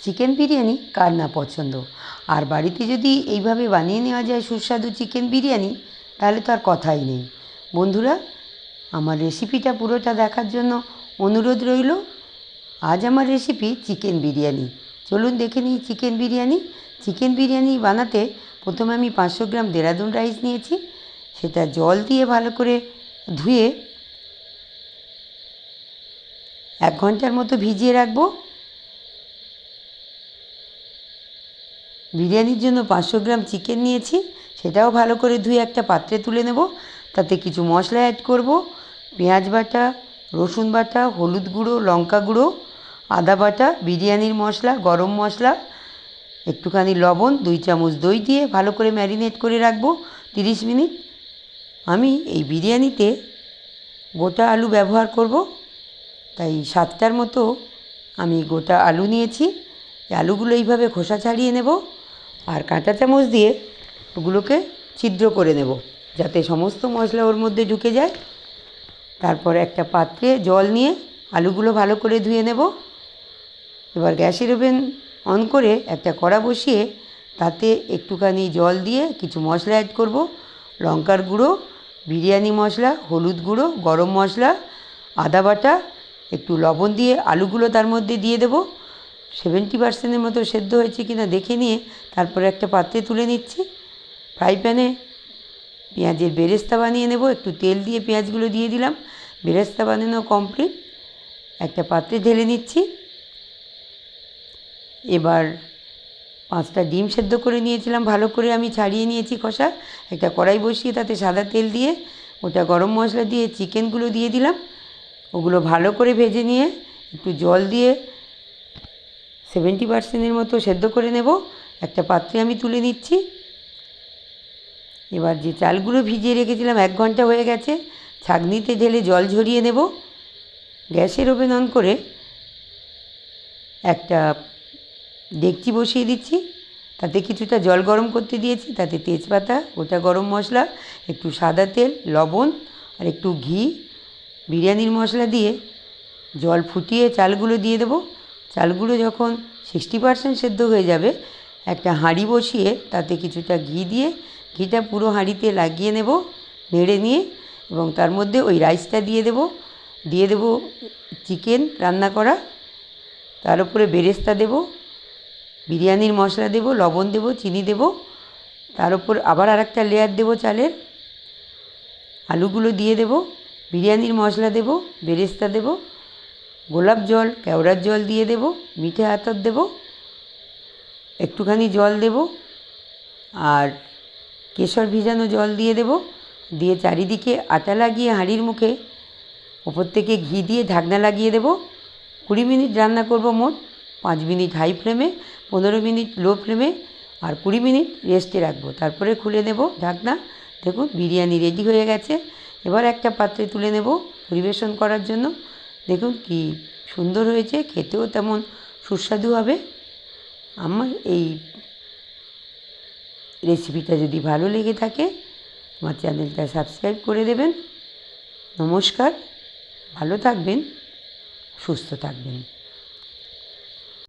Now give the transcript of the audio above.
Chicken biryani কার না পছন্দ। আর বাড়িতে যদি এইভাবে বানিয়ে নেওয়া যায় সুস্বাদু চিকেন বিরিয়ানি, তাহলে তো আর কথাই নেই। বন্ধুরা, আমার রেসিপিটা পুরোটা দেখার জন্য অনুরোধ রইল। আজ আমার রেসিপি চিকেন বিরিয়ানি। চলুন দেখে নিই চিকেন বিরিয়ানি। চিকেন বিরিয়ানি বানাতে প্রথমে আমি 500 গ্রাম দেরাদুন রাইস নিয়েছি। সেটা জল দিয়ে ভালো করে ধুয়ে 1 ঘন্টার মতো ভিজিয়ে রাখবো। বিরিয়ানির জন্য 500 গ্রাম চিকেন নিয়েছি, সেটাও ভালো করে ধুয়ে একটা পাত্রে তুলে নেব। তাতে কিছু মশলা অ্যাড করব: পেঁয়াজ বাটা, রসুন বাটা, হলুদ গুঁড়ো, লঙ্কা গুঁড়ো, আদা বাটা, বিরিয়ানির মশলা, গরম মশলা, একটুখানি লবণ, 2 চামচ দই দিয়ে ভালো করে ম্যারিনেট করে রাখবো 30 মিনিট। আমি এই বিরিয়ানিতে গোটা আলু ব্যবহার করব, তাই 7টার মতো আমি গোটা আলু নিয়েছি। এই আলুগুলো এইভাবে খোসা ছাড়িয়ে নেব আর কাঁটা চামচ দিয়ে ওগুলোকে ছিদ্র করে নেব, যাতে সমস্ত মশলা ওর মধ্যে ঢুকে যায়। তারপর একটা পাত্রে জল নিয়ে আলুগুলো ভালো করে ধুয়ে নেব। এবার গ্যাসের ওভেন অন করে একটা কড়া বসিয়ে তাতে একটুখানি জল দিয়ে কিছু মশলা অ্যাড করব: লঙ্কার গুঁড়ো, বিরিয়ানি মশলা, হলুদ গুঁড়ো, গরম মশলা, আদা বাটা, একটু লবণ দিয়ে আলুগুলো তার মধ্যে দিয়ে দেব। 70% মতো সেদ্ধ হয়েছে কিনা দেখে নিয়ে তারপরে একটা পাত্রে তুলে নিচ্ছি। ফ্রাই প্যানে পেঁয়াজের বেরেস্তা বানিয়ে নেব। একটু তেল দিয়ে পেঁয়াজগুলো দিয়ে দিলাম। বেরেস্তা বানানো কমপ্লিট। একটা পাত্রে ঢেলে নিচ্ছি। এবার 5টা ডিম সেদ্ধ করে নিয়েছিলাম, ভালো করে আমি ছাড়িয়ে নিয়েছি খোসা। একটা কড়াই বসিয়ে তাতে সাদা তেল দিয়ে ওটা গরম মশলা দিয়ে চিকেনগুলো দিয়ে দিলাম। ওগুলো ভালো করে ভেজে নিয়ে একটু জল দিয়ে 70% মতো সেদ্ধ করে নেব। একটা পাত্রে আমি তুলে নিচ্ছি। এবার যে চালগুলো ভিজিয়ে রেখেছিলাম, 1 ঘন্টা হয়ে গেছে, ছাঁকনিতে ঢেলে জল ঝরিয়ে নেব। গ্যাসের ওভেন অন করে একটা ডেকচি বসিয়ে দিচ্ছি। তাতে কিছুটা জল গরম করতে দিয়েছি। তাতে তেজপাতা, গোটা গরম মশলা, একটু সাদা তেল, লবণ আর একটু ঘি, বিরিয়ানির মশলা দিয়ে জল ফুটিয়ে চালগুলো দিয়ে দেবো। চালগুলো যখন 60% সেদ্ধ হয়ে যাবে, একটা হাঁড়ি বসিয়ে তাতে কিছুটা ঘি দিয়ে ঘিটা পুরো হাঁড়িতে লাগিয়ে নেব, নেড়ে নিয়ে, এবং তার মধ্যে ওই রাইসটা দিয়ে দেব চিকেন রান্না করা। তার উপরে বেরেস্তা দেব, বিরিয়ানির মশলা দেব, লবণ দেব, চিনি দেব। তার উপর আবার আরেকটা লেয়ার দেব চালের। আলুগুলো দিয়ে দেব, বিরিয়ানির মশলা দেব, বেরেস্তা দেব, গোলাপ জল, কেওড়ার জল দিয়ে দেব, মিঠে আতর দেব, একটুখানি জল দেব, আর কেশর ভিজানো জল দিয়ে দেব। দিয়ে চারিদিকে আটা লাগিয়ে হাঁড়ির মুখে ওপর থেকে ঘি দিয়ে ঢাকনা লাগিয়ে দেব। 20 মিনিট রান্না করব মোট। 5 মিনিট হাই ফ্লেমে, 15 মিনিট লো ফ্লেমে, আর 20 মিনিট রেস্টে রাখবো। তারপরে খুলে নেব ঢাকনা। দেখুন বিরিয়ানি রেডি হয়ে গেছে। এবার একটা পাত্রে তুলে নেব পরিবেশন করার জন্য। দেখুন কি সুন্দর হয়েছে, খেতেও তেমন সুস্বাদু হবে। আমার এই রেসিপিটা যদি ভালো লেগে থাকে, আমার চ্যানেলটা সাবস্ক্রাইব করে দেবেন। নমস্কার, ভালো থাকবেন, সুস্থ থাকবেন।